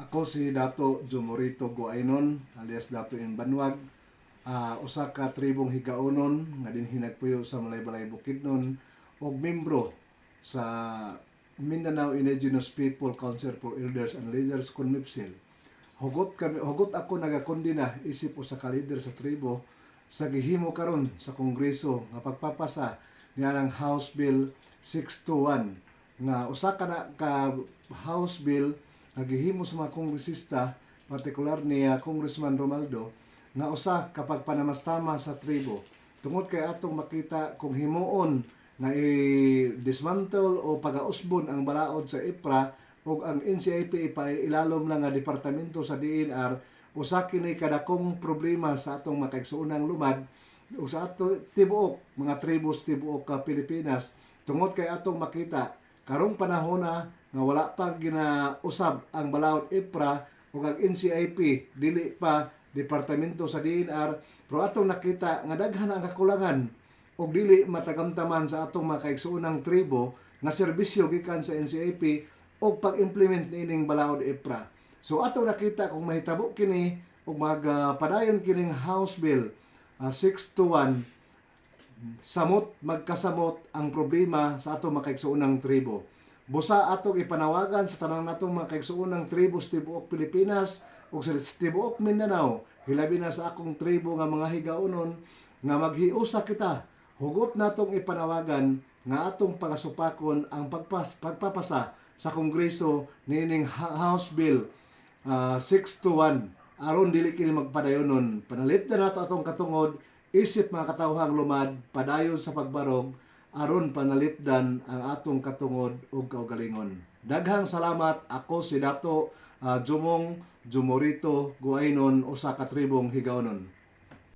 Ako si Dato Jomorito Guainon alias Dato Banwag, usa ka tribong higaonon nga dinhi nagpuyo sa Malay-Balay Bukidnon ug membro sa Mindanao Indigenous People Council for Elders and Leaders CONMEPSIL. Hugot ako nagakondina isip usa ka leader sa tribo sa gihimo karon sa Kongreso nga pagpapasa niya ng House Bill 621 nga usa ka House Bill nagihimo sa mga kongresista, partikular ni Congressman Romaldo, nga usa kapag panamastama sa tribo. Tungod kay atong makita kung himuon nga i-dismantle o pag-ausbon ang balaod sa IPRA o ang NCIP ilalom lang nga departamento sa DNR, usa kini kadakong problema sa atong makaigsuonang lumad o sa ato tibuok mga tribos tibuok ka Pilipinas. Tungod kay atong makita karong panahon na nga wala pa ginausab ang balaod IPRA o ang NCIP, dili pa departamento sa DNR, pero atong nakita nga daghan ang kakulangan o dili matagamtaman sa atong mga kaigsuonang tribo nga serbisyo gikan sa NCIP o pag-implement niining balaod IPRA. So atong nakita kung mahitabo kini o magpadayon kining House Bill 621, magkasamot ang problema sa atong mga kaigsuonang tribo. Busa atong ipanawagan sa tanang natong mga kaigsuonang tribo sa tibuok Pilipinas ug sa tibuok Mindanao, hilabi na sa akong tribo nga mga higaonon, nga maghiusa kita. Hugot natong ipanawagan nga atong pagasupakon ang pagpapasa sa Kongreso niining House Bill 621 aron dili kini magpadayonon. Panalit na nato atong katungod isip mga katawhang lumad padayon sa pagbarog aron panalitdan ang atong katungod ug kaugalingon. Daghang salamat. Ako si Dato Jomorito Guainon, usa ka tribong higaonon.